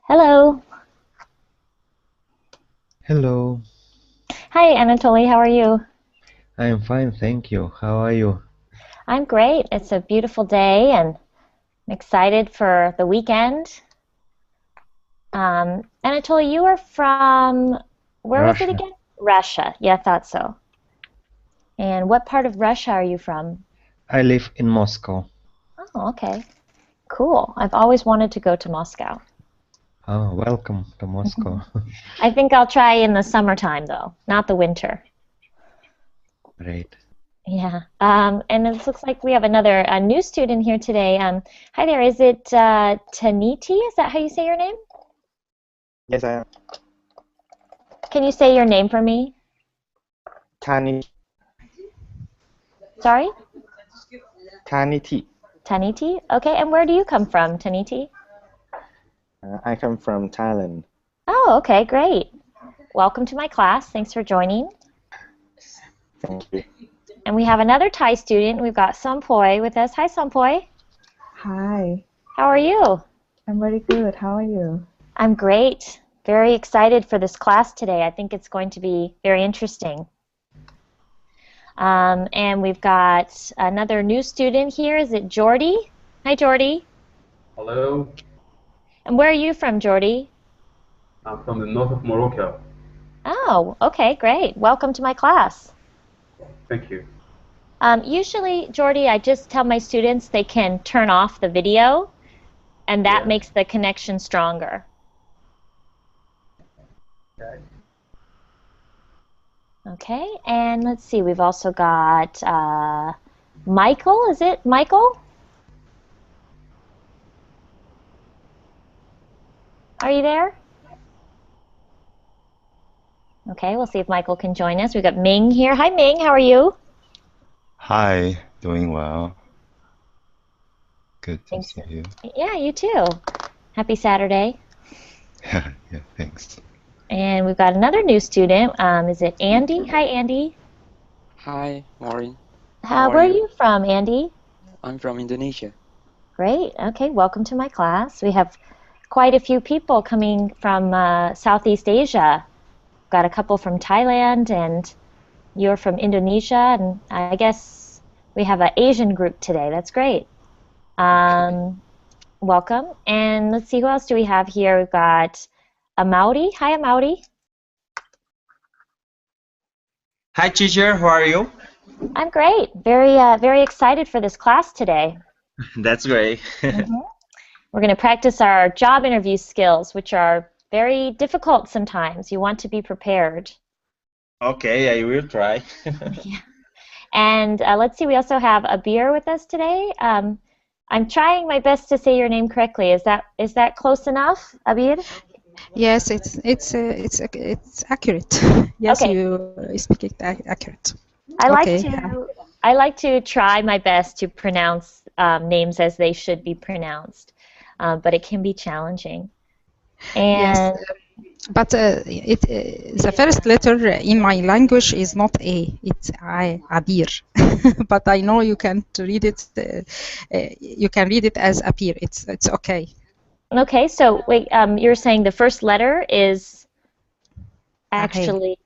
Hello. Hello, Hi, Anatoly. How are you? I am fine, thank you. How are you? I'm great. It's a beautiful day and I'm excited for the weekend. Anatoly, you are from, where was it Russia. again? Russia. Yeah, I thought so. And what part of Russia are you from? I live in Moscow. Oh, okay. Cool. I've always wanted to go to Moscow. Oh, welcome to Moscow. I think I'll try in the summertime though, not the winter. Great. Yeah. And it looks like we have another a new student here today. Hi there. Is it Taniti? Is that how you say your name? Yes, I am. Can you say your name for me? Tani Sorry? Taniti. Taniti? Okay, and where do you come from, Taniti? I come from Thailand. Oh, okay, great. Welcome to my class. Thanks for joining. Thank you. And we have another Thai student. We've got Sampoi with us. Hi, Sampoi. Hi, How are you? I'm very good. How are you? I'm great. Very excited for this class today. I think it's going to be very interesting. And we've got another new student here. Is it Jordy? Hi, Jordy. Hello, And where are you from, Jordy? I'm from the north of Morocco. Oh, okay, great. Welcome to my class. Thank you. Usually, Jordy, I just tell my students they can turn off the video, and that Yeah. makes the connection stronger. Okay. Okay, and let's see, we've also got Michael. Is it Michael? Are you there? Okay, we'll see if Michael can join us. We've got Ming here. Hi, Ming. How are you? Hi, doing well. Good to Thanks. see you. Yeah, you too. Happy Saturday. Yeah, thanks. And we've got another new student. Is it Andy? Hi, Andy. Hi, Maureen. How are Where are you? you from, Andy? I'm from Indonesia. Great. Okay, welcome to my class. We have quite a few people coming from Southeast Asia. Got a couple from Thailand, and you're from Indonesia, and I guess we have an Asian group today. That's great. Okay. Um, welcome. And let's see, who else do we have here? We've got Amaudi. Hi, Amaudi. Hi teacher, how are you? I'm great. Very excited for this class today. That's great. Mhm. We're going to practice our job interview skills, which are very difficult sometimes. You want to be prepared. Okay, I will try. Yeah. And let's see, we also have Abir with us today. I'm trying my best to say your name correctly. Is that close enough, Abir? Yes, it's accurate. Yes, Okay. you speak it accurate. I like Okay. to I like to try my best to pronounce names as they should be pronounced, but it can be challenging. Yes, And but the first letter in my language is not A. It's I, Abir. But I know you can't read it. You can read it as Abir. It's okay. okay, so wait, you're saying the first letter is actually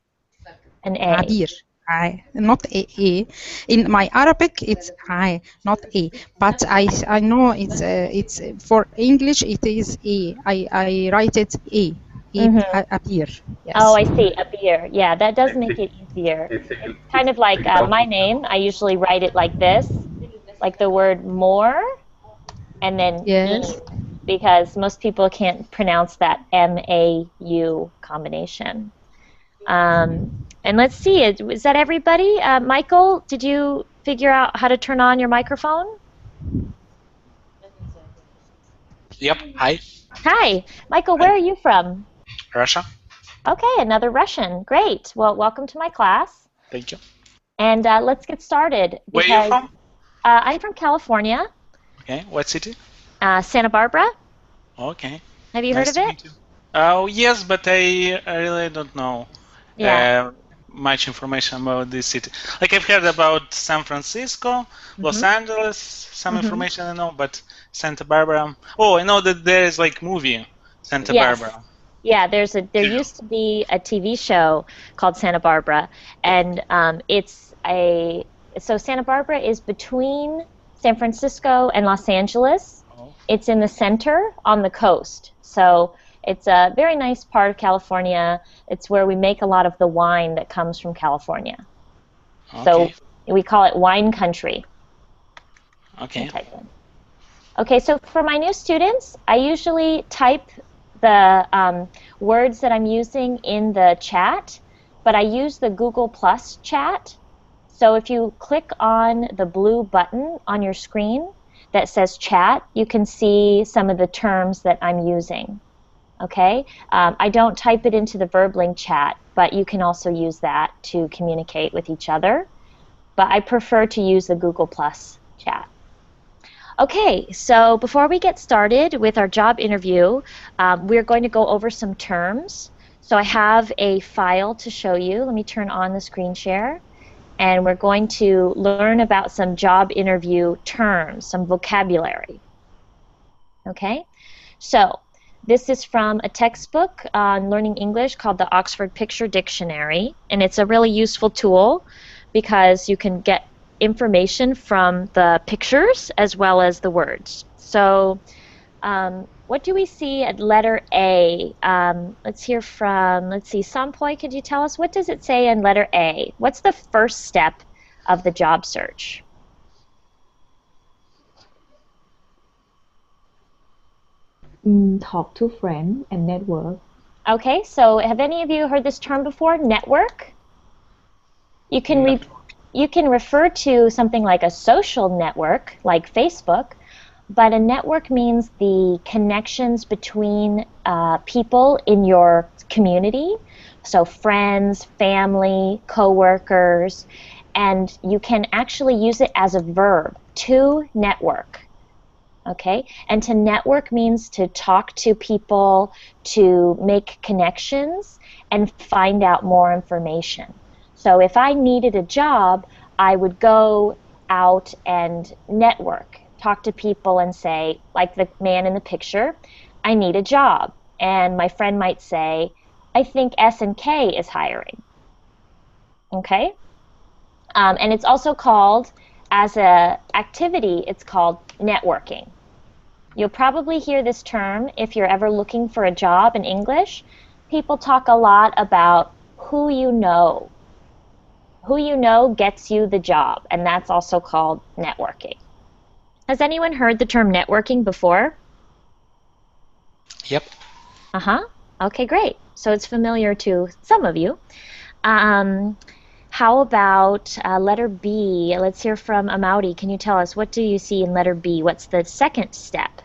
an A. Abir. I, not A. In my Arabic, it's I, not A. But I know it's for English it is A. I write it A. Abir. Oh, Yes. I see, Abir. Yeah, that does It's, make it easier. it's, It's it's, kind of like it's my name. I usually write it like this, like the word more, and then Yes. because most people can't pronounce that M-A-U combination. And let's see, is that everybody? Michael, did you figure out how to turn on your microphone? Yep. Hi, Hi, Michael, where are you from? Russia. Okay, another Russian. Great. Well, welcome to my class. Thank you. And let's get started Where are you because from? I'm from California, Okay. What city? Santa Barbara. Okay. Have you heard Nice of to it? meet you. Oh, yes, but I really don't know Yeah. much information about this city. Like I've heard about San Francisco, Los Angeles, some information I know, but Santa Barbara. Oh, I know that there is like movie Santa Yes. Barbara. Yeah, there used to be a TV show called Santa Barbara, and so Santa Barbara is between San Francisco and Los Angeles. Oh, It's in the center on the coast. So it's a very nice part of California. It's where we make a lot of the wine that comes from California. So okay. we call it wine country. Okay. Type in. Okay, so for my new students, I usually type the words that I'm using in the chat, but I use the Google Plus chat. So if you click on the blue button on your screen that says chat, you can see some of the terms that I'm using. Okay, I don't type it into the VerbLink chat, but you can also use that to communicate with each other. But I prefer to use the Google Plus chat. Okay, so before we get started with our job interview, we're going to go over some terms. So I have a file to show you. Let me turn on the screen share. And we're going to learn about some job interview terms, some vocabulary. Okay, so this is from a textbook on learning English called the Oxford Picture Dictionary. And it's a really useful tool because you can get information from the pictures as well as the words. So what do we see at letter A? Let's hear from, let's see, Sampoy, could you tell us, what does it say in letter A? What's the first step of the job search? Talk to friends and network. Okay, so have any of you heard this term before, network? You can refer to something like a social network, like Facebook, but a network means the connections between people in your community, so friends, family, coworkers, and you can actually use it as a verb, to network. Okay, and to network means to talk to people, to make connections, and find out more information. So if I needed a job, I would go out and network, talk to people and say, like the man in the picture, I need a job. And my friend might say, I think S&K is hiring. Okay? And it's also called, as an activity, it's called networking. You'll probably hear this term if you're ever looking for a job in English. People talk a lot about who you know. Who you know gets you the job, and that's also called networking. Has anyone heard the term networking before? Yep. Uh-huh. Okay, great. So it's familiar to some of you. How about letter B? Let's hear from Amauri. Can you tell us, what do you see in letter B? What's the second step?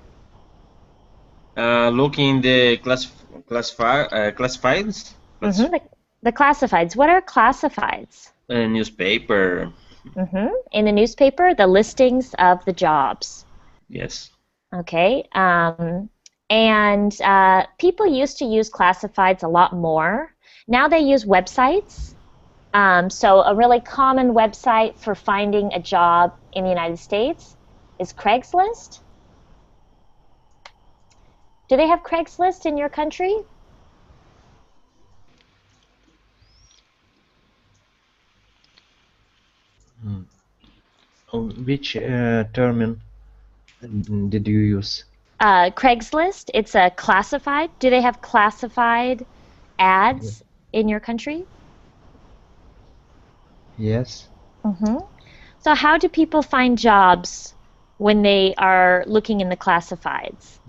Looking the classifieds. The classifieds. What are classifieds? Newspaper. In the newspaper, the listings of the jobs. Yes. Okay. And people used to use classifieds a lot more. Now they use websites. So a really common website for finding a job in the United States is Craigslist. Do they have Craigslist in your country? Which term did you use? Craigslist, it's a classified. Do they have classified ads in your country? Yes. So how do people find jobs when they are looking in the classifieds?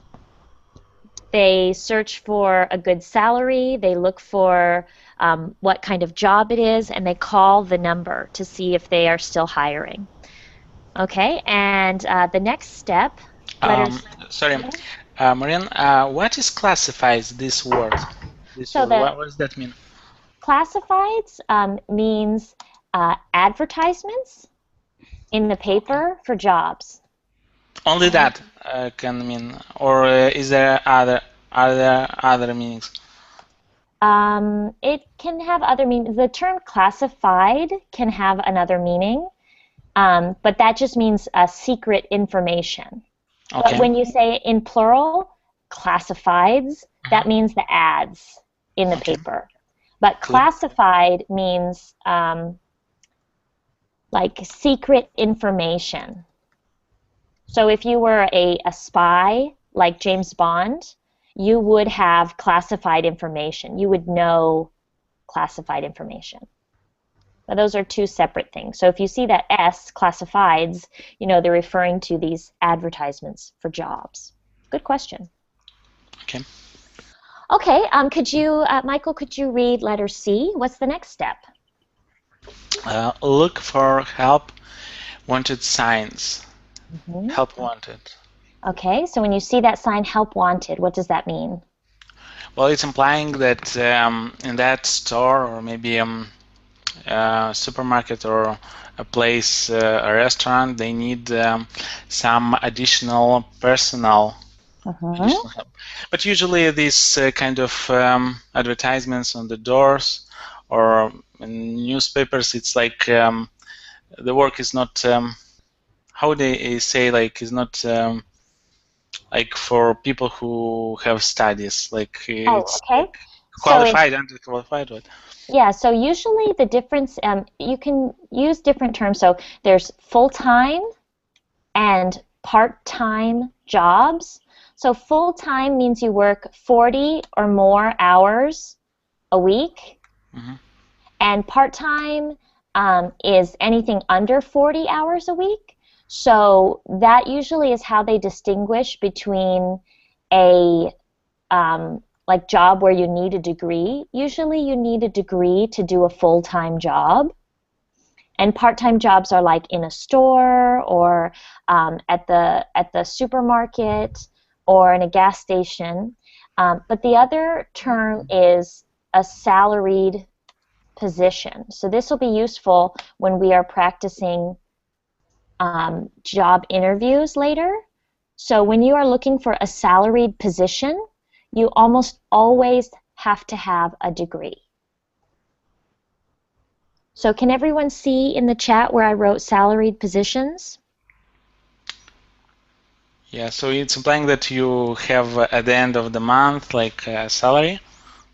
They search for a good salary, they look for what kind of job it is, and they call the number to see if they are still hiring. Okay, and the next step, Sorry, Maureen, what is classifies this word? What does that mean? Classifieds means advertisements in the paper for jobs. Only that can mean, or is there other meanings? It can have other meanings. The term classified can have another meaning, but that just means secret information. Okay. But when you say in plural, classifieds, that means the ads in the paper. But classified means like secret information. So if you were a spy, like James Bond, you would have classified information. You would know classified information. But those are two separate things. So if you see that S, classifieds, you know they're referring to these advertisements for jobs. Good question. Okay. Okay, Michael, could you read letter C? What's the next step? Look for help wanted signs. Help wanted. Okay, so when you see that sign, help wanted, what does that mean? Well, it's implying that in that store or maybe a supermarket or a place, a restaurant, they need some additional personnel. Additional help. But usually these kind of advertisements on the doors or in newspapers, it's like the work is not, how they say, like, is not like for people who have studies, like it's like qualified, underqualified. What? Yeah, so usually the difference, you can use different terms. So there's full-time and part-time jobs. So full-time means you work 40 or more hours a week. And part-time is anything under 40 hours a week. So that usually is how they distinguish between a like job where you need a degree. Usually you need a degree to do a full-time job. And part-time jobs are like in a store or at the supermarket or in a gas station. But the other term is a salaried position. So this will be useful when we are practicing job interviews later. So when you are looking for a salaried position, you almost always have to have a degree. So can everyone see in the chat where I wrote salaried positions? Yeah, so it's implying that you have at the end of the month like a salary?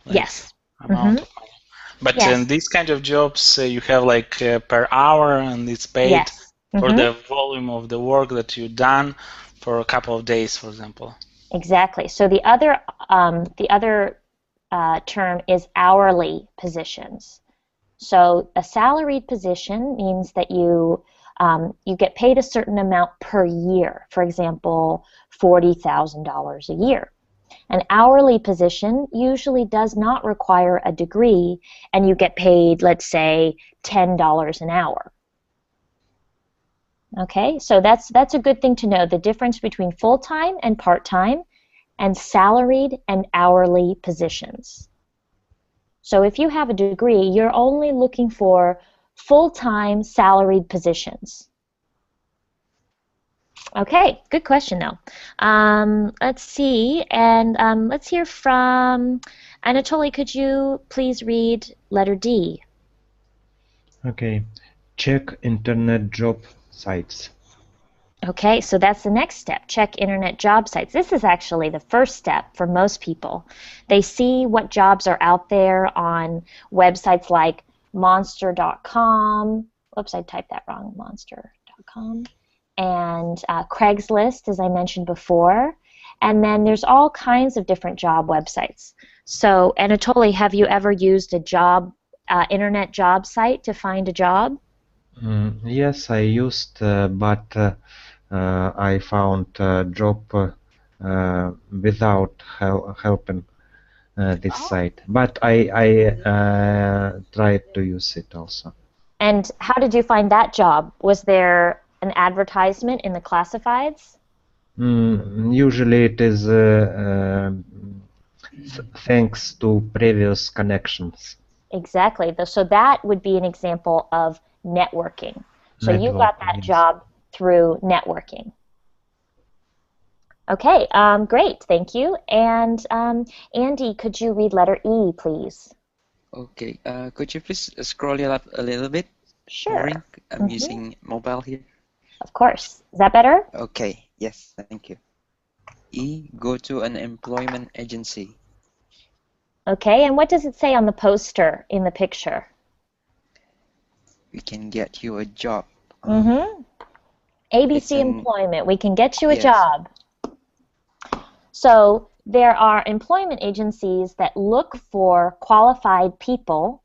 Like Yes. Amount of money. But in these kind of jobs, you have like per hour and it's paid for the volume of the work that you've done for a couple of days, for example. Exactly. So the other term is hourly positions. So a salaried position means that you You get paid a certain amount per year, for example, $40,000 a year. An hourly position usually does not require a degree, and you get paid, let's say, $10 an hour. Okay, so that's a good thing to know, the difference between full-time and part-time and salaried and hourly positions. So if you have a degree, you're only looking for full-time salaried positions. Okay, good question though. Let's see, and let's hear from Anatoly. Could you please read letter D? Okay. Check internet job sites. Okay, so that's the next step. Check internet job sites. This is actually the first step for most people. They see what jobs are out there on websites like monster.com. Whoops, I typed that wrong, monster.com. And Craigslist, as I mentioned before. And then there's all kinds of different job websites. So, Anatoly, have you ever used a job, internet job site to find a job? Yes, I used, but I found a job without helping this site. But I tried to use it also. And how did you find that job? Was there an advertisement in the classifieds? Usually it is thanks to previous connections. Exactly. So that would be an example of networking. So you got that job through networking. Okay, great, thank you. And Andy, could you read letter E, please? Okay, could you please scroll it up a little bit? Sure. Maureen? I'm using mobile here. Of course. Is that better? Okay, yes, thank you. E, go to an employment agency. Okay, and what does it say on the poster in the picture? We can get you a job. ABC Employment, we can get you a Yes. job. So there are employment agencies that look for qualified people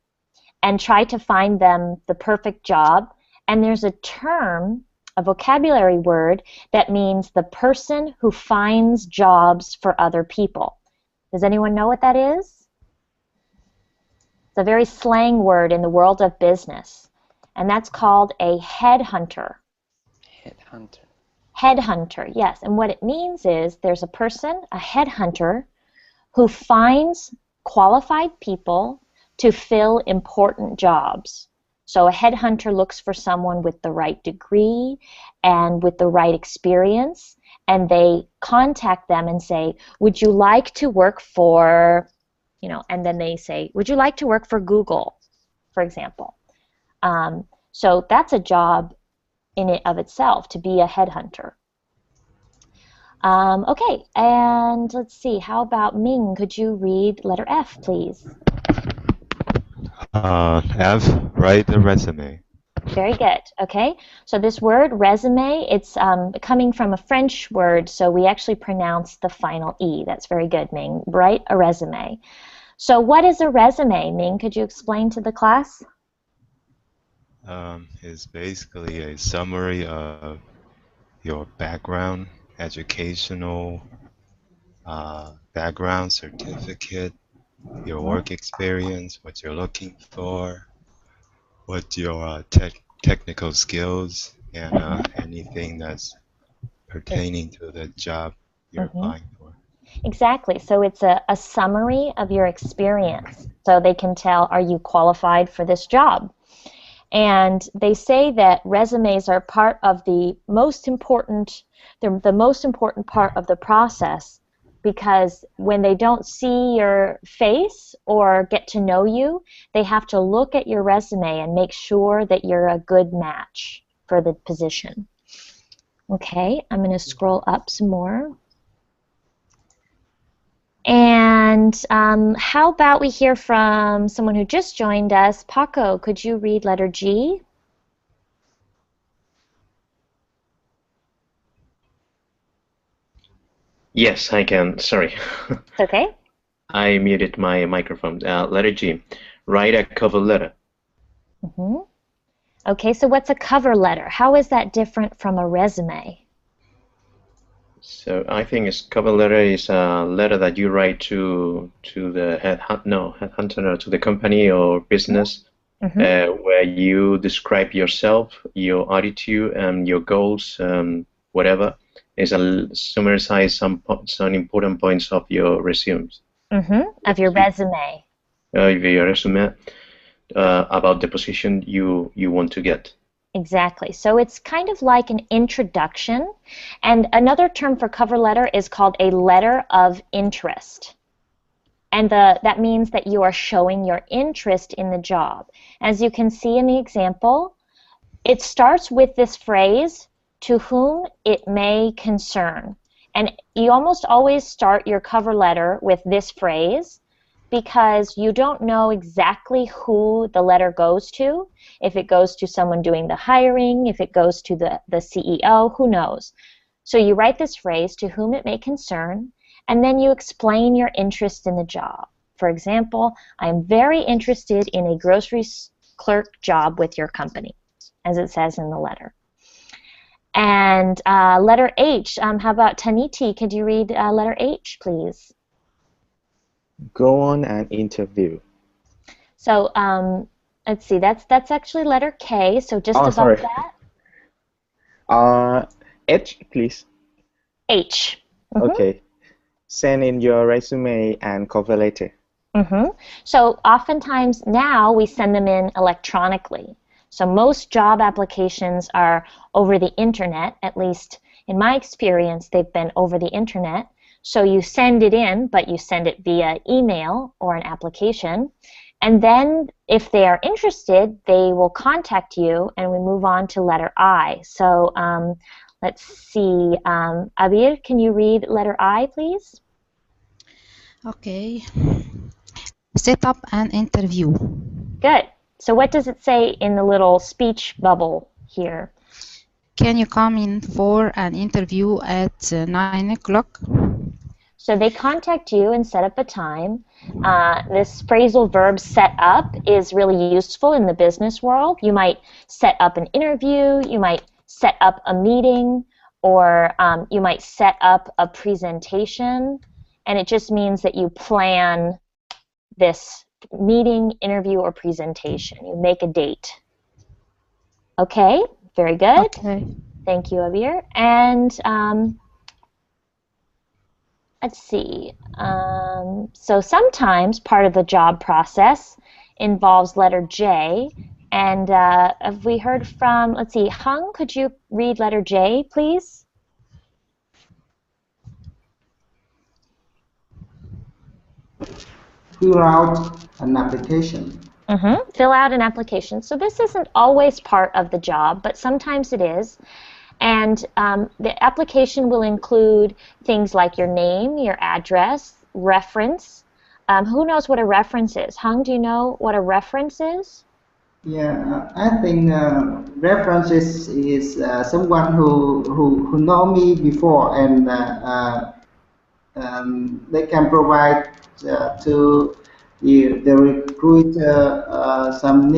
and try to find them the perfect job. And there's a term, a vocabulary word, that means the person who finds jobs for other people. Does anyone know what that is? It's a very slang word in the world of business, and that's called a headhunter. Headhunter. Headhunter, yes. And what it means is there's a person, a headhunter, who finds qualified people to fill important jobs. So a headhunter looks for someone with the right degree and with the right experience, and they contact them and say, would you like to work for, and then they say, would you like to work for Google, for example. So that's a job in it of itself, to be a headhunter. Okay, and let's see, how about Ming? Could you read letter F, please? F, write a resume. Very good. Okay, so this word resume, it's coming from a French word, so we actually pronounce the final E. That's very good, Ming. Write a resume. So what is a resume, Ming? Could you explain to the class? Is basically a summary of your background, educational background, certificate, your work experience, what you're looking for, what your technical skills, and anything that's pertaining to the job you're applying for. Exactly. So it's a summary of your experience. So they can tell, are you qualified for this job? And they say that resumes are part of the most important, the most important part of the process, because when they don't see your face or get to know you, they have to look at your resume and make sure that you're a good match for the position. Okay, I'm going to scroll up some more. And how about we hear from someone who just joined us? Paco, could you read letter G? Yes, I can. Sorry. It's okay. I muted my microphone. Letter G. Write a cover letter. Okay, so what's a cover letter? How is that different from a resume? So I think a cover letter is a letter that you write to the headhunter, or to the company or business, where you describe yourself, your attitude, and your goals, whatever. Is a summarize some important points of your resume. Of your resume. Your resume about the position you want to get. Exactly. So it's kind of like an introduction. And another term for cover letter is called a letter of interest. And that means that you are showing your interest in the job. As you can see in the example, it starts with this phrase, to whom it may concern. And you almost always start your cover letter with this phrase because you don't know exactly who the letter goes to. If it goes to someone doing the hiring, if it goes to the CEO, who knows? So you write this phrase, to whom it may concern, and then you explain your interest in the job. For example, I am very interested in a grocery clerk job with your company, as it says in the letter. And letter H, how about Taniti? Could you read letter H, please? Go on an interview. So let's see, that's actually letter K, so just above sorry. that. H, please. H. Okay. Send in your resume and cover letter. So oftentimes now we send them in electronically. So most job applications are over the internet, at least in my experience, they've been over the internet. So you send it in, but you send it via email or an application. And then if they are interested, they will contact you, and we move on to letter I. So let's see. Abir, can you read letter I, please? Okay. Set up an interview. Good. So what does it say in the little speech bubble here? Can you come in for an interview at 9 o'clock? So they contact you and set up a time. This phrasal verb set up is really useful in the business world. You might set up an interview, you might set up a meeting, or you might set up a presentation, and it just means that you plan this meeting, interview, or presentation. You make a date. Okay, very good. Okay. Thank you, Abir. And let's see. So sometimes part of the job process involves letter J. And have we heard from, let's see, Hung, could you read letter J, please? Fill out an application. Fill out an application. So this isn't always part of the job, but sometimes it is. And the application will include things like your name, your address, reference. Who knows what a reference is? Hung, do you know what a reference is? Yeah, I think references is someone who know me before, and they can provide to the recruiter some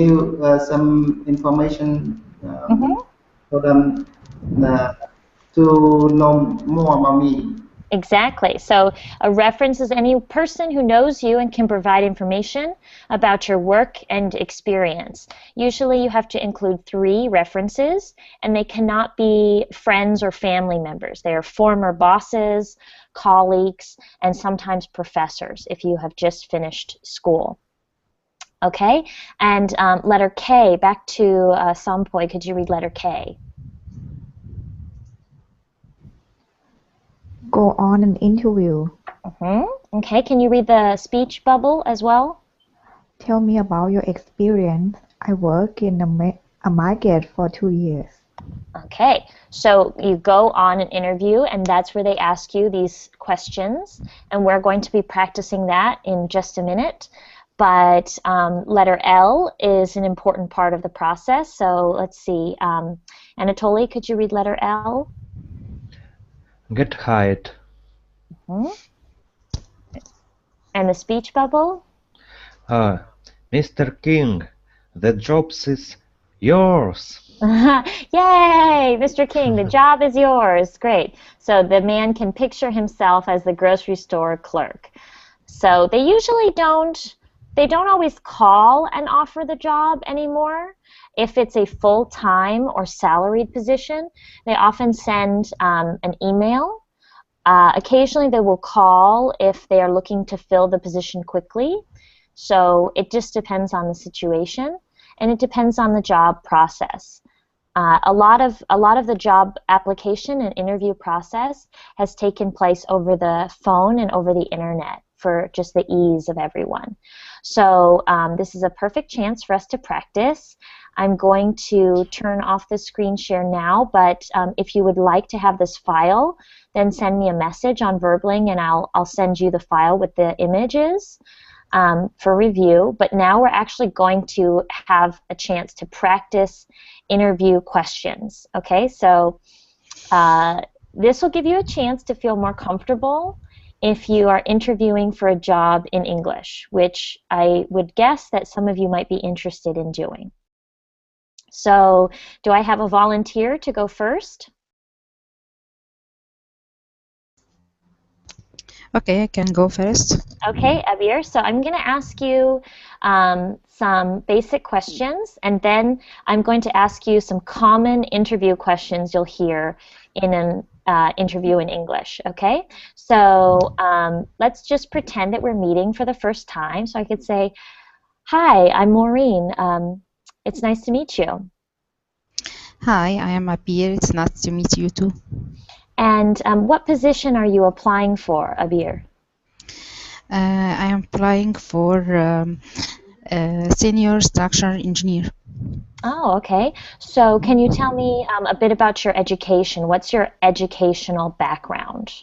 information for them to know more about me. Exactly. So a reference is any person who knows you and can provide information about your work and experience. Usually you have to include 3 references, and they cannot be friends or family members. They are former bosses, colleagues, and sometimes professors if you have just finished school. Okay? And letter K, back to Sampoi, could you read letter K? Go on an interview. Okay, can you read the speech bubble as well? Tell me about your experience. I work in a market for 2 years. Okay, so you go on an interview, and that's where they ask you these questions, and we're going to be practicing that in just a minute. But letter L is an important part of the process, so let's see. Anatoly, could you read letter L? Get hired. And the speech bubble? Mr. King, the job is Yours. Yay, Mr. King, the job is yours. Great. So the man can picture himself as the grocery store clerk. So they usually they don't always call and offer the job anymore. If it's a full-time or salaried position, they often send an email. Occasionally they will call if they are looking to fill the position quickly. So it just depends on the situation, and it depends on the job process. A lot of the job application and interview process has taken place over the phone and over the internet for just the ease of everyone. So this is a perfect chance for us to practice. I'm going to turn off the screen share now, but if you would like to have this file, then send me a message on Verbling and I'll send you the file with the images for review. But now we're actually going to have a chance to practice interview questions. Okay, so this will give you a chance to feel more comfortable if you are interviewing for a job in English, which I would guess that some of you might be interested in doing. So do I have a volunteer to go first? Okay, I can go first. Okay, Abir, so I'm going to ask you some basic questions, and then I'm going to ask you some common interview questions you'll hear in an interview in English, okay? So let's just pretend that we're meeting for the first time. So I could say, hi, I'm Maureen. It's nice to meet you. Hi, I am Abir. It's nice to meet you too. And what position are you applying for, Abir? I am applying for senior structural engineer. Oh, okay. So can you tell me a bit about your education? What's your educational background?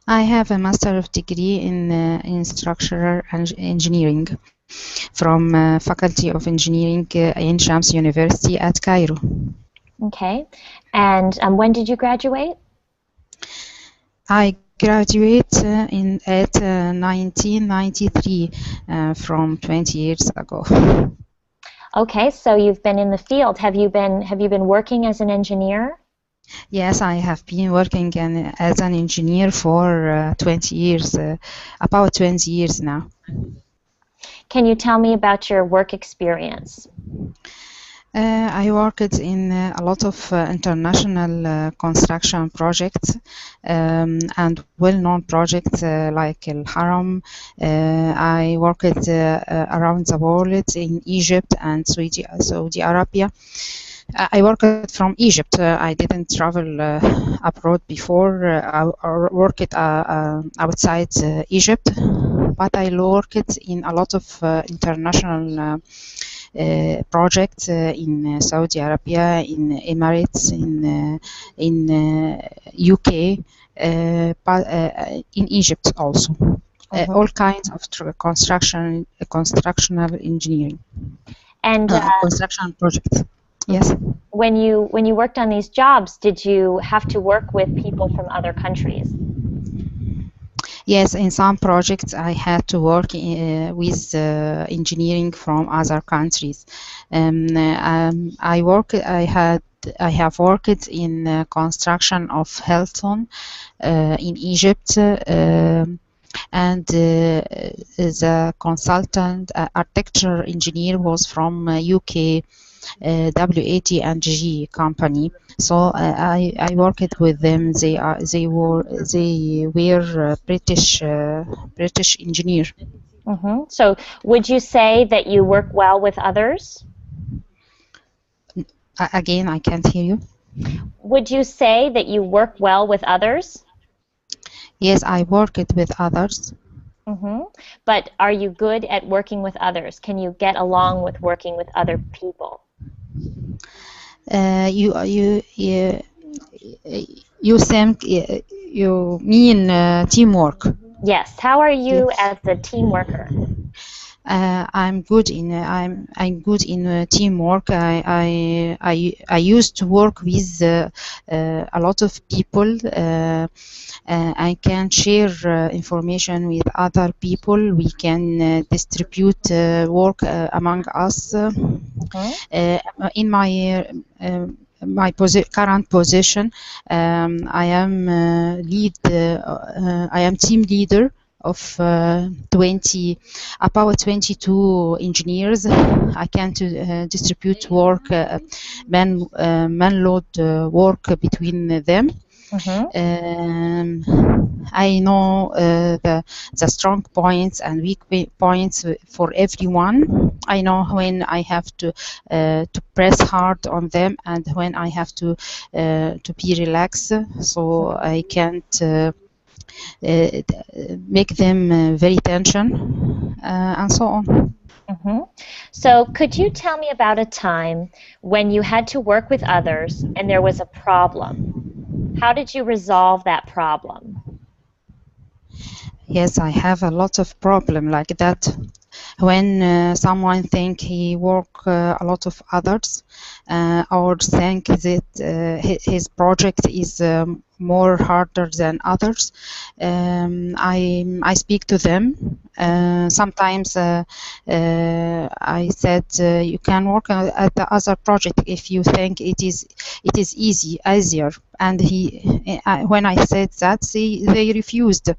I have a master of degree in structural engineering from Faculty of Engineering in Shams University at Cairo. Okay. And when did you graduate? I graduated at 1993 from 20 years ago. Okay, so you've been in the field. Have you been working as an engineer? Yes, I have been working as an engineer for 20 years, about 20 years now. Can you tell me about your work experience? I worked in a lot of international construction projects and well-known projects like Al Haram. I worked around the world in Egypt and Saudi Arabia. I worked from Egypt. I didn't travel abroad before. I worked outside Egypt, but I worked in a lot of international projects in Saudi Arabia, in Emirates, in UK, but in Egypt also. All kinds of constructional engineering And construction projects. Yes. When you worked on these jobs, did you have to work with people from other countries? Yes, in some projects I had to work with engineering from other countries. I have worked in construction of Hilton in Egypt, and the consultant architecture engineer was from UK. WAT&G company. So I worked with them. They were British engineer. Mm-hmm. So would you say that you work well with others? Again, I can't hear you. Would you say that you work well with others? Yes, I worked with others. Mm-hmm. But are you good at working with others? Can you get along with working with other people? You think you mean teamwork? Yes. How are you as a team worker? I'm good in teamwork. I used to work with a lot of people. I can share information with other people. We can distribute work among us. In my current position, I am I am team leader of 22 engineers. I can distribute work, man load work between them. I know the strong points and weak points for everyone. I know when I have to press hard on them and when I have to be relaxed, so I can't make them very tension and so on. So could you tell me about a time when you had to work with others and there was a problem? How did you resolve that problem? Yes, I have a lot of problem like that. When someone think he work a lot of others, or think that his project is more harder than others, I speak to them. Sometimes I said you can work at the other project if you think it is easier. And when I said that, they refused.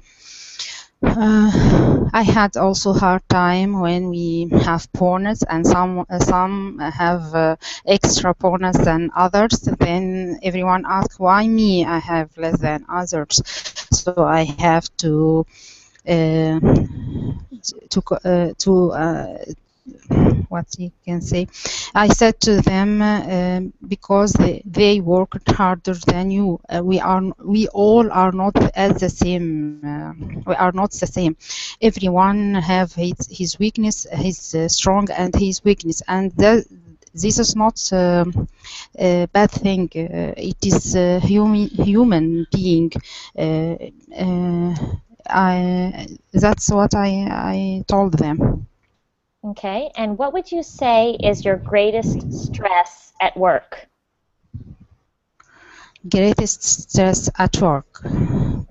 I had also hard time when we have bonus and some have extra bonus than others. Then everyone asks why me I have less than others. So I have to what you can say. I said to them because they worked harder than you. We all are not as the same. We are not the same. Everyone have his weakness, his strong and his weakness, and this is not a bad thing. It is a human being. That's what I told them. Okay, and what would you say is your greatest stress at work? Greatest stress at work.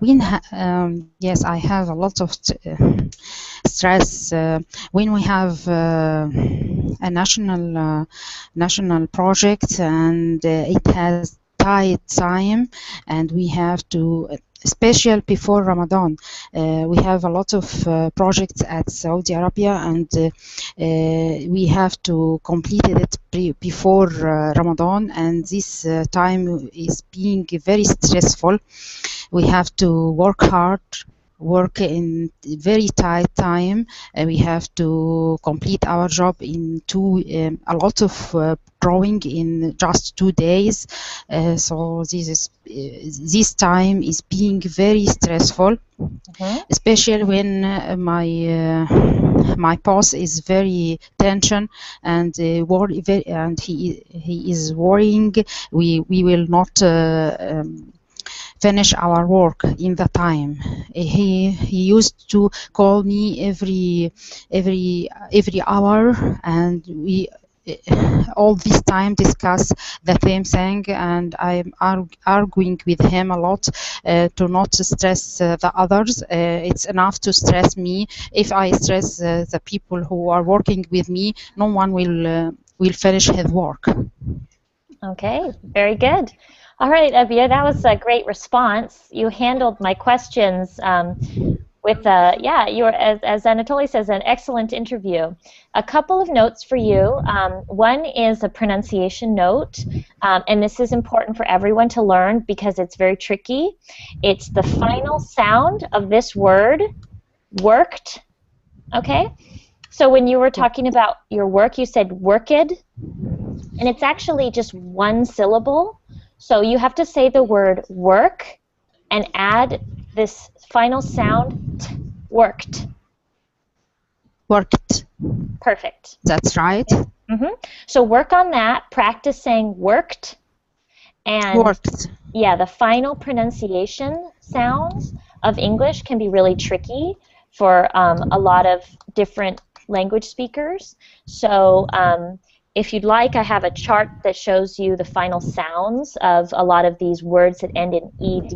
Yes, I have a lot of stress when we have a national project and it has tight time and we have to, especially before Ramadan, we have a lot of projects at Saudi Arabia and we have to complete it before Ramadan, and this time is being very stressful. We have to work hard, work in very tight time, and we have to complete our job in a lot of drawing in just 2 days. So this time is being very stressful, especially when my boss is very tension and and he is worrying we will not finish our work in the time. He used to call me every hour, and we all this time discuss the same thing, and I'm arguing with him a lot to not stress the others. It's enough to stress me. If I stress the people who are working with me, no one will finish his work. Okay, very good. All right, Abia, that was a great response. You handled my questions with, you were, as Anatoly says, an excellent interview. A couple of notes for you. One is a pronunciation note, and this is important for everyone to learn because it's very tricky. It's the final sound of this word, worked, okay? So when you were talking about your work, you said worked, and it's actually just one syllable. So you have to say the word work and add this final sound, t, worked. Worked. Perfect. That's right. So work on that, practice saying worked. And worked. Yeah, the final pronunciation sounds of English can be really tricky for a lot of different language speakers. So if you'd like, I have a chart that shows you the final sounds of a lot of these words that end in ed.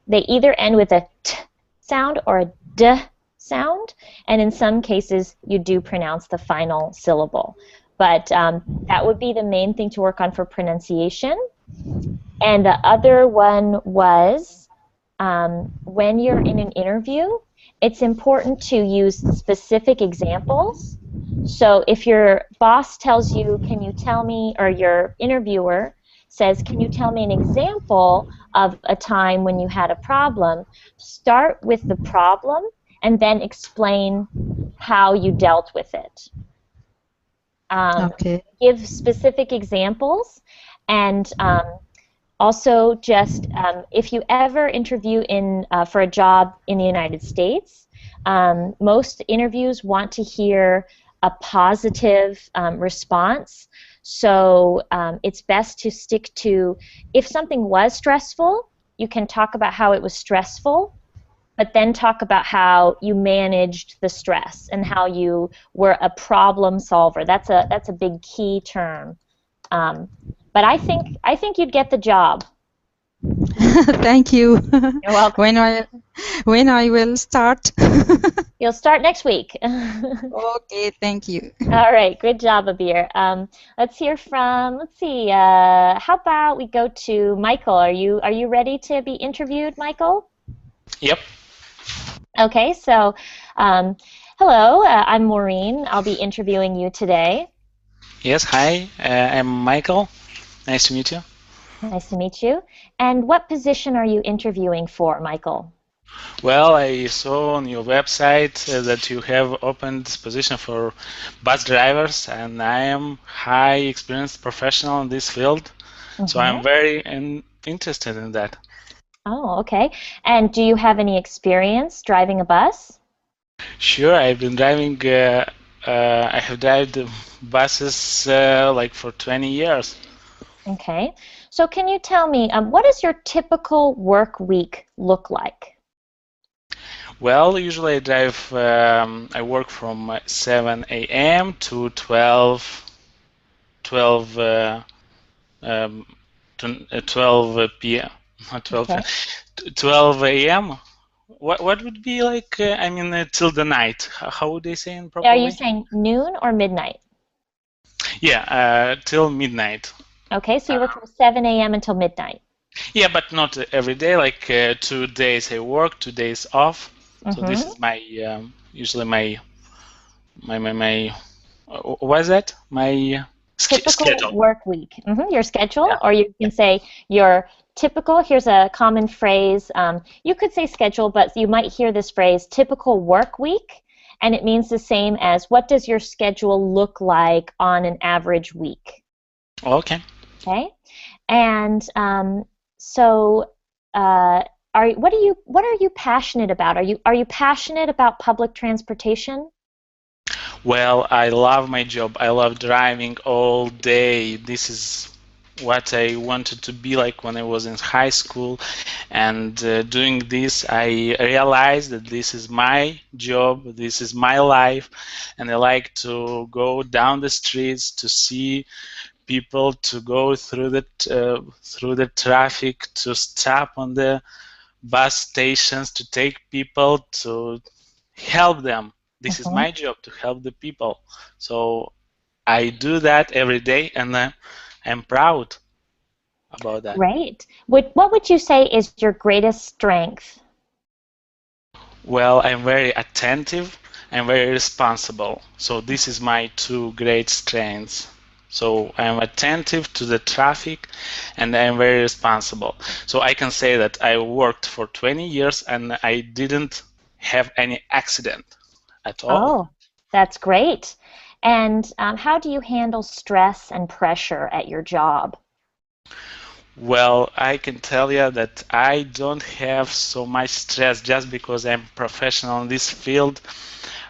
They either end with a t sound or a d sound, and in some cases you do pronounce the final syllable. but that would be the main thing to work on for pronunciation. And the other one was when you're in an interview, it's important to use specific examples. So if your boss tells you, can you tell me, or your interviewer says, can you tell me an example of a time when you had a problem, start with the problem and then explain how you dealt with it. Okay. Give specific examples, and also just if you ever interview for a job in the United States, most interviews want to hear a positive response. So it's best to stick to, if something was stressful, you can talk about how it was stressful, but then talk about how you managed the stress and how you were a problem solver. That's a big key term. But I think you'd get the job. Thank you. You're welcome. When I will start? You'll start next week. Okay, thank you. All right, good job, Abir. Let's hear from. Let's see. How about we go to Michael? Are you ready to be interviewed, Michael? Yep. Okay. So, hello. I'm Maureen. I'll be interviewing you today. Yes. Hi. I'm Michael. Nice to meet you. Nice to meet you. And what position are you interviewing for, Michael? Well, I saw on your website that you have opened this position for bus drivers, and I am high experienced professional in this field, so I'm very interested in that. Oh, okay. And do you have any experience driving a bus? Sure, I've been driving. I have driven buses like for 20 years. Okay. So can you tell me, what does your typical work week look like? Well, usually I work from 7 a.m. to 12 p.m. Not 12, Okay. 12 a.m. What would be like, I mean, till the night? How would they say in proper Are you way? saying noon or midnight? Yeah, till midnight. Okay, so you work from 7 a.m. until midnight. Yeah, but not every day. Like 2 days I work, 2 days off. So this is my usually my what is that? My Typical schedule. work week. Your schedule, Yeah. or you can say your typical. Here's a common phrase. You could say schedule, but you might hear this phrase, typical work week, and it means the same as what does your schedule look like on an average week? Okay. Okay, and so what are you passionate about? Are you passionate about public transportation? Well, I love my job. I love driving all day. This is what I wanted to be like when I was in high school. And doing this, I realized that this is my job, this is my life, and I like to go down the streets to see people, to go through the traffic, to stop on the bus stations, to take people, to help them. This is my job, to help the people. So I do that every day, and I'm proud about that. Great. What would you say is your greatest strength? Well, I'm very attentive and very responsible. So this is my two great strengths. So I'm attentive to the traffic and I'm very responsible. So I can say that I worked for 20 years and I didn't have any accident at all. Oh, that's great. And how do you handle stress and pressure at your job? Well, I can tell you that I don't have so much stress just because I'm professional in this field.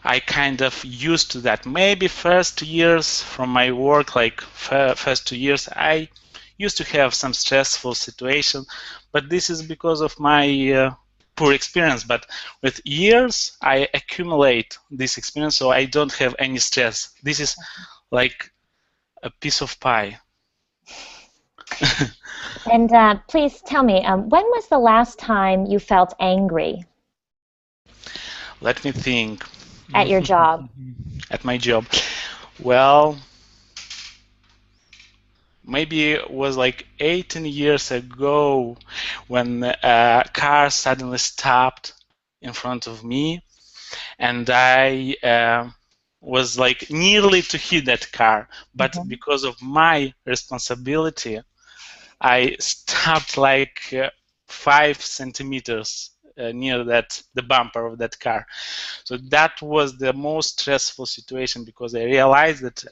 I kind of used to that. Maybe first years from my work, like first 2 years, I used to have some stressful situation, but this is because of my poor experience. But with years, I accumulate this experience, so I don't have any stress. This is like a piece of pie. And please tell me, when was the last time you felt angry Let me think. at your job? At my job. Well, maybe it was like 18 years ago when a car suddenly stopped in front of me, and I was like nearly to hit that car, but because of my responsibility, I stopped like 5 centimeters near the bumper of that car. So that was the most stressful situation, because I realized that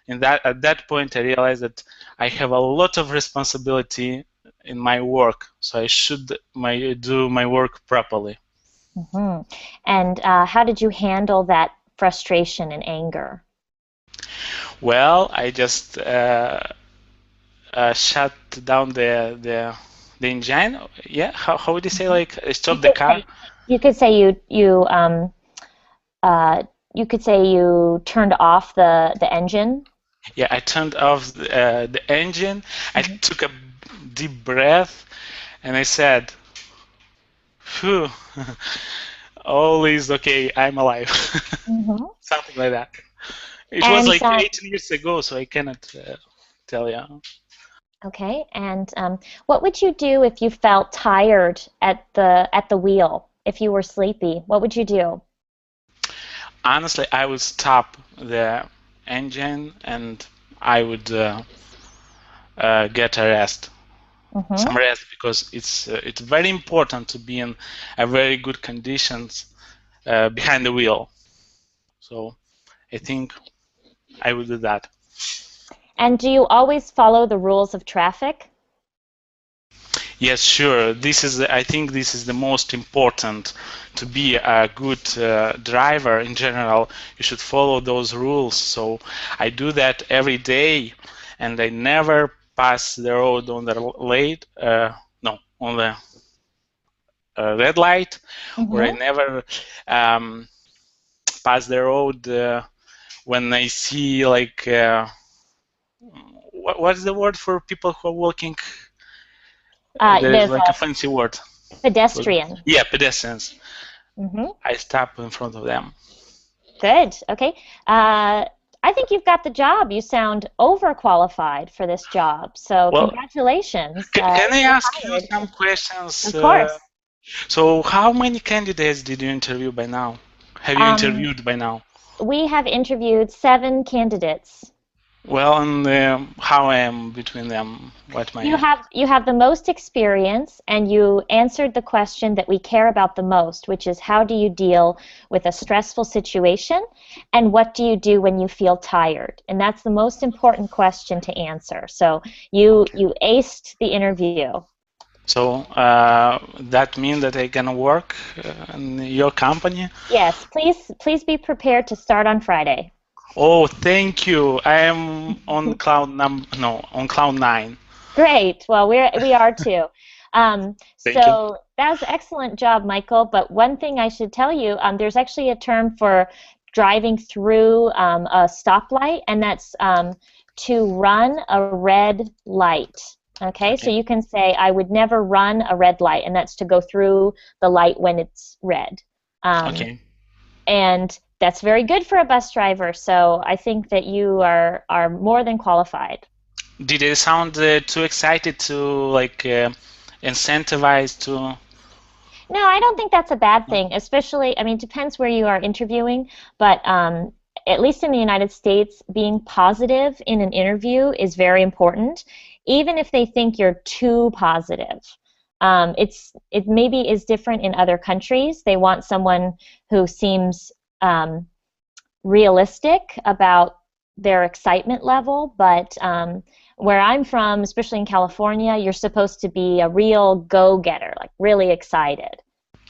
at that point I realized that I have a lot of responsibility in my work, so I should do my work properly. And how did you handle that frustration and anger? Well, I just shut down the engine. Yeah, how would you say, like, stop the car? You could say you could say you turned off the engine. Yeah, I turned off the engine. I took a deep breath, and I said, "Phew, all is okay. I'm alive." Something like that. It was like 18 years ago, so I cannot tell you. Okay, and what would you do if you felt tired at the wheel? If you were sleepy, what would you do? Honestly, I would stop the engine and I would get a rest, some rest, because it's very important to be in a very good conditions behind the wheel. So I think I would do that. And do you always follow the rules of traffic? Yes, sure. I think this is the most important. To be a good driver in general, you should follow those rules. So I do that every day, and I never pass the road on the on the red light, or I never pass the road when I see, like, what's the word for people who are walking? There's like a fancy word. Pedestrian. Yeah, pedestrians. I stop in front of them. Good. Okay. I think you've got the job. You sound overqualified for this job. So congratulations. Can I ask you some questions? Of course. So how many candidates did you interview by now? Have you interviewed by now? We have interviewed 7 candidates. Well, and how I am between them? What my you have the most experience, and you answered the question that we care about the most, which is how do you deal with a stressful situation, and what do you do when you feel tired? And that's the most important question to answer. So you aced the interview. So that means that I can work in your company? Yes. Please be prepared to start on Friday. Oh, thank you. I am on cloud 9. Great. Well, we are too. So that was an excellent job, Michael. But one thing I should tell you, there's actually a term for driving through a stoplight, and that's to run a red light. Okay, so you can say, I would never run a red light, and that's to go through the light when it's red. And that's very good for a bus driver, so I think that you are more than qualified. Did it sound too excited to, like, incentivize to? No, I don't think that's a bad thing, especially, I mean, it depends where you are interviewing, but at least in the United States, being positive in an interview is very important, even if they think you're too positive. It maybe is different in other countries. They want someone who seems realistic about their excitement level, but where I'm from, especially in California, you're supposed to be a real go-getter, like really excited.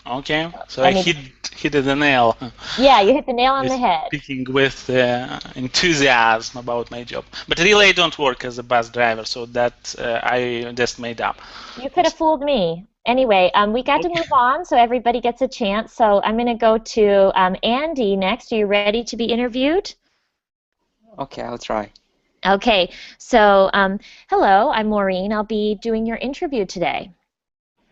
Okay, so I hit the nail. Yeah, you hit the nail on the head. Speaking with enthusiasm about my job, but really I don't work as a bus driver, so that I just made up. You could have fooled me. Anyway, we got to move on, so everybody gets a chance. So I'm going to go to Andy next. Are you ready to be interviewed? Okay, I'll try. Okay, so hello, I'm Maureen. I'll be doing your interview today.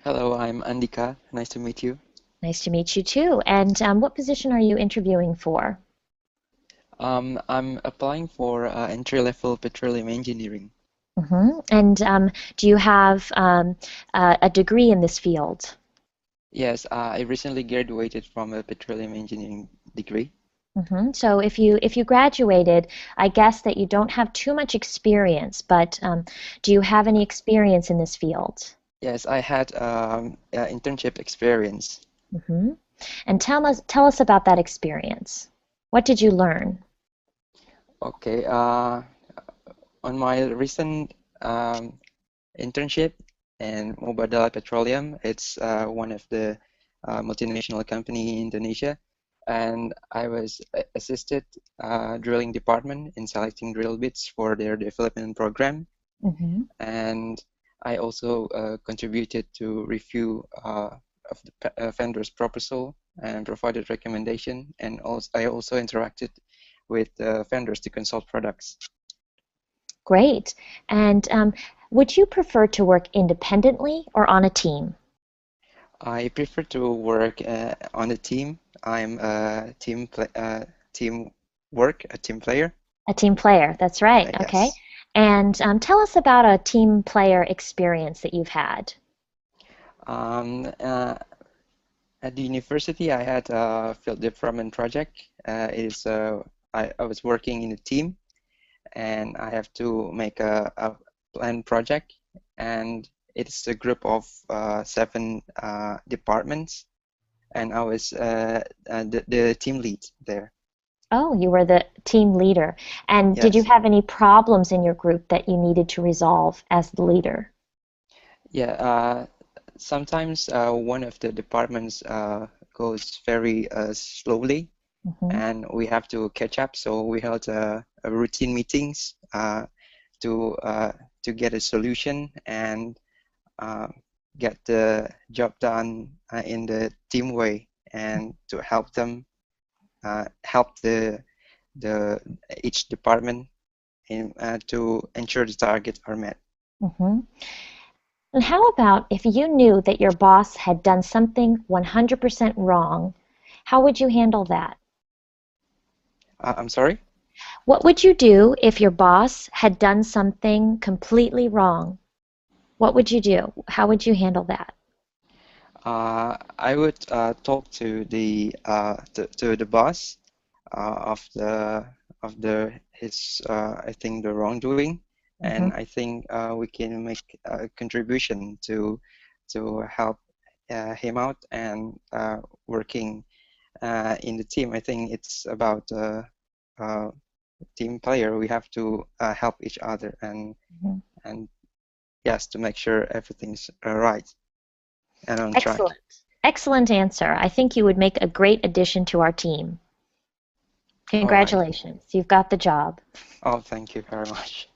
Hello, I'm Andika. Nice to meet you. Nice to meet you too. And what position are you interviewing for? I'm applying for entry-level petroleum engineering. And do you have a degree in this field? Yes, I recently graduated from a petroleum engineering degree. So if you graduated, I guess that you don't have too much experience, but do you have any experience in this field? Yes, I had internship experience. And tell us about that experience. What did you learn? Okay, on my recent internship in Mubadala Petroleum, it's one of the multinational company in Indonesia, and I was assisted drilling department in selecting drill bits for their development program, and I also contributed to review of the vendor's proposal and provided recommendation, and also I also interacted with vendors to consult products. Great. And would you prefer to work independently or on a team? I prefer to work on a team. I'm a team player. A team player, that's right. Yes. Okay. And tell us about a team player experience that you've had. At the university, I had a field development project. I was working in a team, and I have to make a planned project, and it's a group of 7 departments, and I was the team lead there. Oh, you were the team leader. And did you Yes. have any problems in your group that you needed to resolve as the leader? Yeah, sometimes one of the departments goes very slowly, and we have to catch up. So we held a routine meetings to get a solution and get the job done in the team way, and to help them help the each department in, to ensure the targets are met. And how about if you knew that your boss had done something 100% wrong, how would you handle that? I'm sorry? What would you do if your boss had done something completely wrong? What would you do? How would you handle that? I would talk to the boss of his I think the wrongdoing, and I think we can make a contribution to help him out and working in the team. I think it's about team player. We have to help each other and yes, to make sure everything's right and on track. Excellent. Excellent answer. I think you would make a great addition to our team. Congratulations. You've got the job. Oh, thank you very much.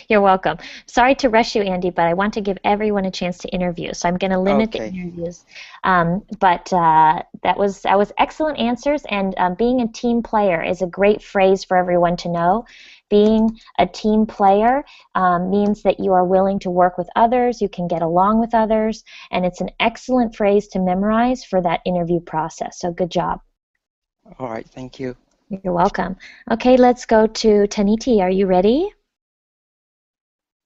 You're welcome. Sorry to rush you, Andy, but I want to give everyone a chance to interview, so I'm going to limit the interviews. But that was excellent answers, and being a team player is a great phrase for everyone to know. Being a team player means that you are willing to work with others, you can get along with others, and it's an excellent phrase to memorize for that interview process. So good job. All right, thank you. You're welcome. Okay, let's go to Taniti. Are you ready?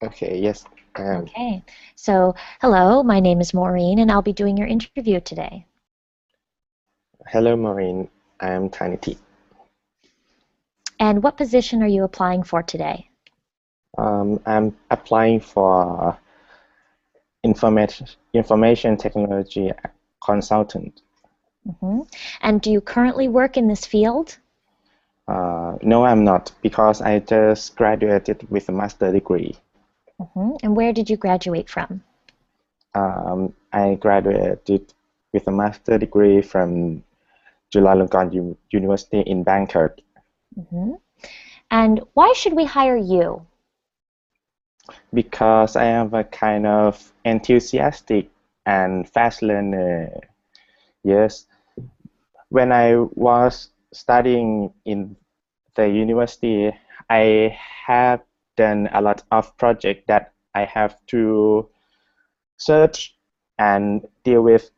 Okay, yes, I am. Okay, so hello, my name is Maureen, and I'll be doing your interview today. Hello, Maureen. I am Tiny T. And what position are you applying for today? I'm applying for information technology consultant. And do you currently work in this field? No, I'm not, because I just graduated with a master's degree. And where did you graduate from? I graduated with a master's degree from Chulalongkorn University in Bangkok. And why should we hire you? Because I am a kind of enthusiastic and fast learner. Yes. When I was studying in the university, I have done a lot of projects that I have to search and deal with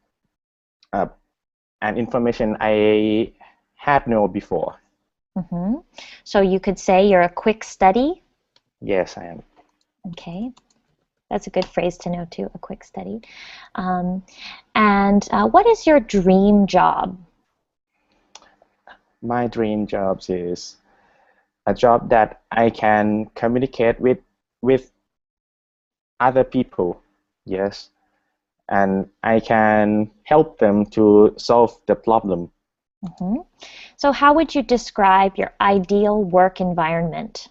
and information I had known before. So you could say you're a quick study? Yes, I am. Okay, that's a good phrase to know too, a quick study. And what is your dream job? My dream job is a job that I can communicate with other people. Yes, and I can help them to solve the problem. Mm-hmm. So how would you describe your ideal work environment?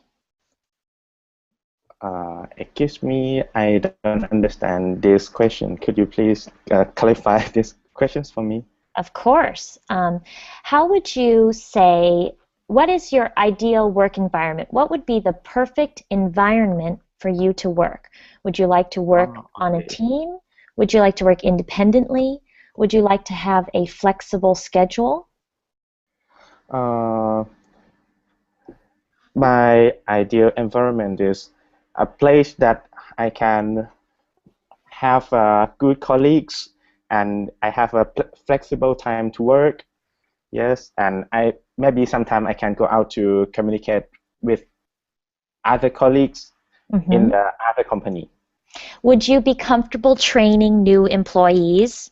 Excuse me, I don't understand this question. Could you please clarify these questions for me? Of course. How would you say, what is your ideal work environment? What would be the perfect environment for you to work? Would you like to work on a team? Would you like to work independently? Would you like to have a flexible schedule? My ideal environment is a place that I can have good colleagues and I have a flexible time to work. Yes, and maybe sometime I can go out to communicate with other colleagues in the other company. Would you be comfortable training new employees?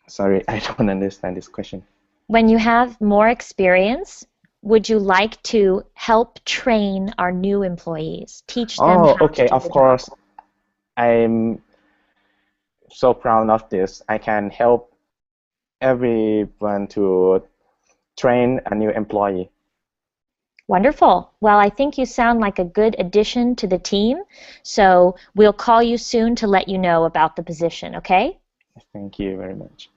Sorry, I don't understand this question. When you have more experience, would you like to help train our new employees, teach them how okay, to do of the course. job? I'm so proud of this. I can help everyone to train a new employee. Wonderful. Well, I think you sound like a good addition to the team, so we'll call you soon to let you know about the position, okay? Thank you very much.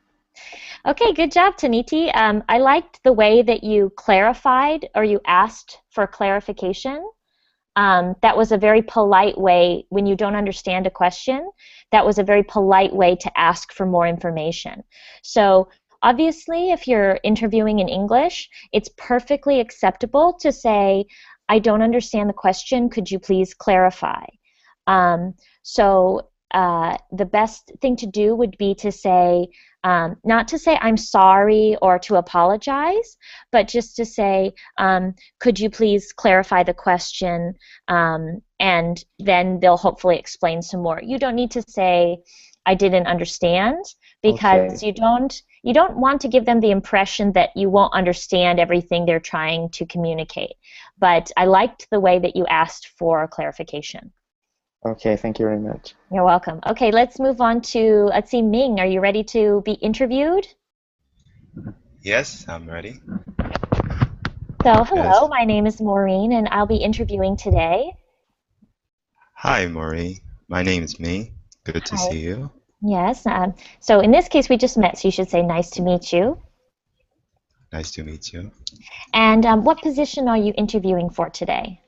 Okay, good job, Taniti. I liked the way that you clarified or you asked for clarification. That was a very polite way, when you don't understand a question, that was a very polite way to ask for more information. So obviously, if you're interviewing in English, it's perfectly acceptable to say, I don't understand the question, could you please clarify? The best thing to do would be to say, not to say I'm sorry or to apologize, but just to say, could you please clarify the question, and then they'll hopefully explain some more. You don't need to say, I didn't understand, because you don't want to give them the impression that you won't understand everything they're trying to communicate. But I liked the way that you asked for clarification. Okay, thank you very much. You're welcome. Okay, let's move on to, let's see, Ming, are you ready to be interviewed? Yes, I'm ready. So, hello, Yes. my name is Maureen, and I'll be interviewing today. Hi, Maureen. My name is Ming. Good to Hi. see you. Yes, so in this case, we just met, so you should say nice to meet you. Nice to meet you. And what position are you interviewing for today?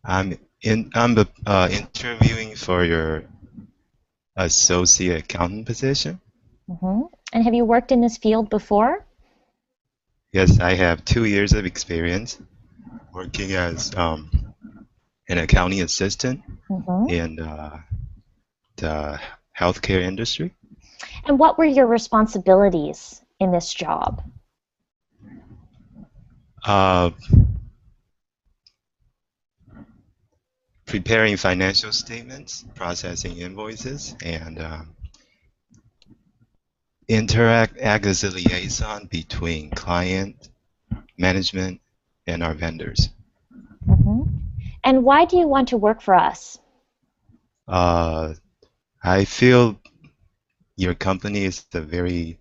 I'm interviewing for your associate accountant position. And have you worked in this field before? Yes, I have 2 years of experience working as an accounting assistant in the healthcare industry. And what were your responsibilities in this job? Preparing financial statements, processing invoices, and act as a liaison between client, management, and our vendors. And why do you want to work for us? I feel your company is a very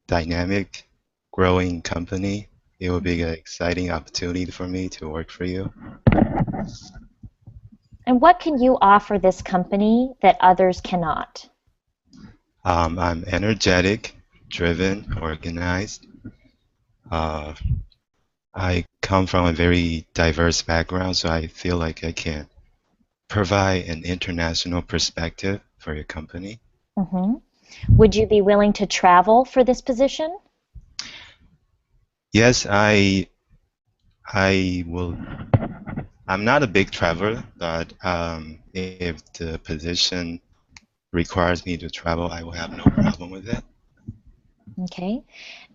dynamic, growing company. It will be an exciting opportunity for me to work for you. And what can you offer this company that others cannot? I'm energetic, driven, organized. I come from a very diverse background, so I feel like I can provide an international perspective for your company. Would you be willing to travel for this position? Yes, I will. I'm not a big traveler, but if the position requires me to travel, I will have no problem with that. Okay.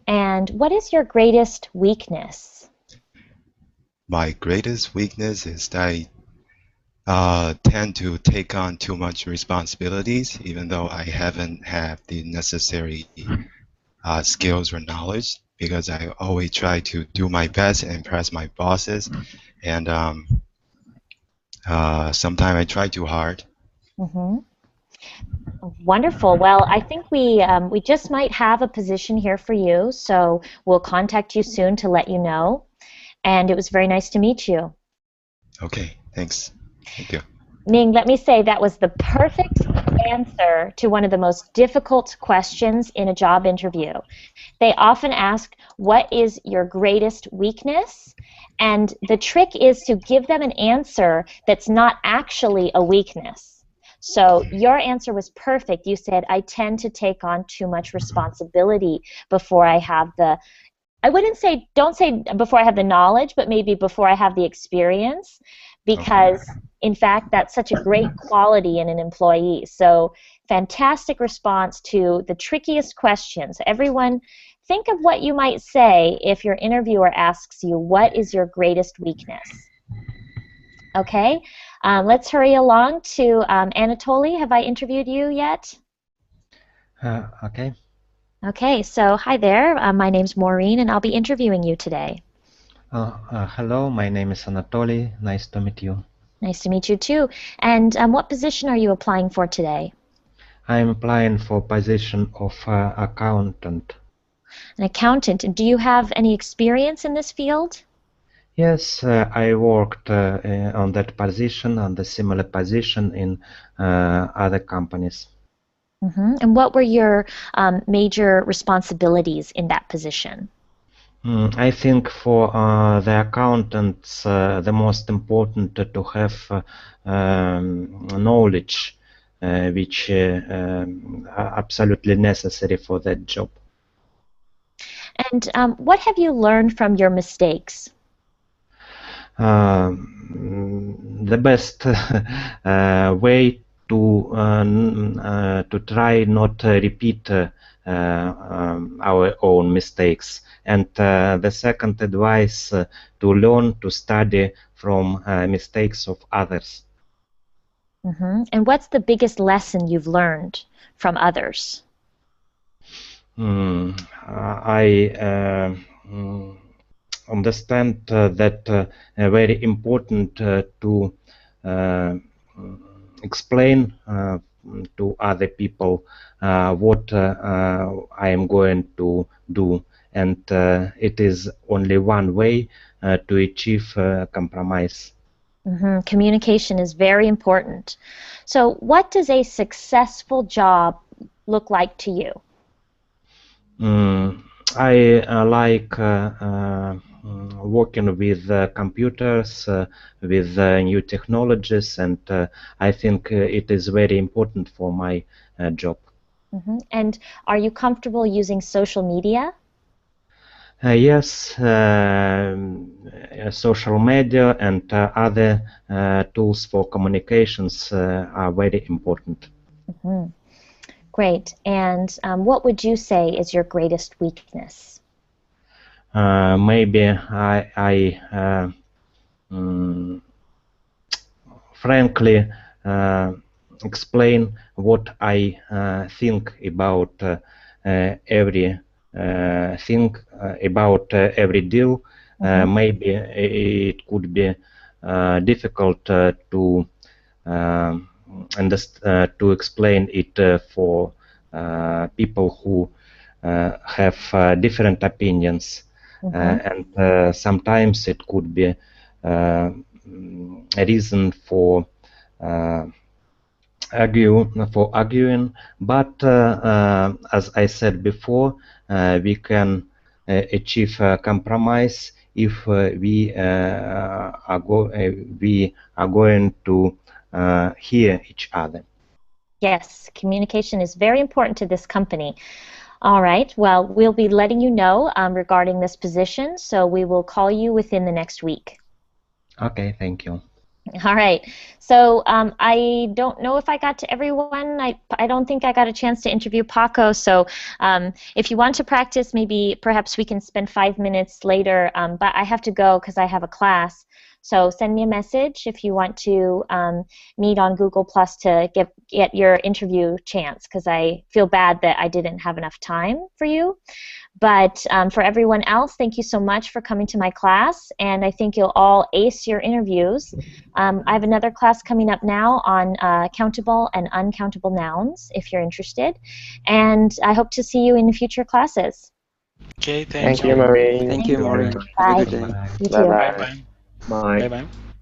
And what is your greatest weakness? My greatest weakness is that I tend to take on too much responsibilities, even though I haven't had the necessary skills or knowledge, because I always try to do my best and impress my bosses, and sometimes I try too hard. Mm-hmm. Wonderful. Well, I think we just might have a position here for you, so we'll contact you soon to let you know. And it was very nice to meet you. Okay, thanks. Thank you. Ming, let me say that was the perfect answer to one of the most difficult questions in a job interview. They often ask, what is your greatest weakness? And the trick is to give them an answer that's not actually a weakness. So your answer was perfect. You said, I tend to take on too much responsibility before I have the, I wouldn't say, don't say before I have the knowledge, but maybe before I have the experience, because in fact, that's such a great quality in an employee. So fantastic response to the trickiest questions. Everyone, think of what you might say if your interviewer asks you, what is your greatest weakness? Okay, let's hurry along to Anatoly. Have I interviewed you yet? Okay. Okay, so hi there. My name's Maureen, and I'll be interviewing you today. Hello, my name is Anatoly. Nice to meet you. Nice to meet you too. And what position are you applying for today? I'm applying for position of accountant. An accountant. And do you have any experience in this field? Yes, I worked on that position, on the similar position in other companies. Mm-hmm. And what were your major responsibilities in that position? I think for the accountants, the most important to have knowledge which are absolutely necessary for that job. And what have you learned from your mistakes? The best way to try not to repeat our own mistakes, and the second advice to learn to study from mistakes of others. Mm-hmm. And what's the biggest lesson you've learned from others? I understand that very important to explain to other people what I am going to do, and it is only one way to achieve compromise. Mm-hmm. Communication is very important. So what does a successful job look like to you? I like working with computers, with new technologies, and I think it is very important for my job. Mm-hmm. And are you comfortable using social media? Yes, social media and other tools for communications are very important. Mm-hmm. Great. And what would you say is your greatest weakness? Maybe frankly explain what I think about every thing about every deal. Maybe it could be difficult to to explain it for people who have different opinions, and sometimes it could be a reason for arguing, but as I said before, we can achieve a compromise if we are going to hear each other. Yes, communication is very important to this company. All right, well, we'll be letting you know regarding this position, so we will call you within the next week. Okay, thank you. All right. So I don't know if I got to everyone. I don't think I got a chance to interview Paco. So if you want to practice, maybe perhaps we can spend 5 minutes later. But I have to go because I have a class. So send me a message if you want to meet on Google Plus to get your interview chance, because I feel bad that I didn't have enough time for you. But for everyone else, thank you so much for coming to my class, and I think you'll all ace your interviews. I have another class coming up now on countable and uncountable nouns, if you're interested, and I hope to see you in future classes. Okay, thank Thank you. you, Maureen. Thank you, Maureen. Have a Bye. good day. You too. Bye-bye. Bye-bye. Bye. Bye-bye.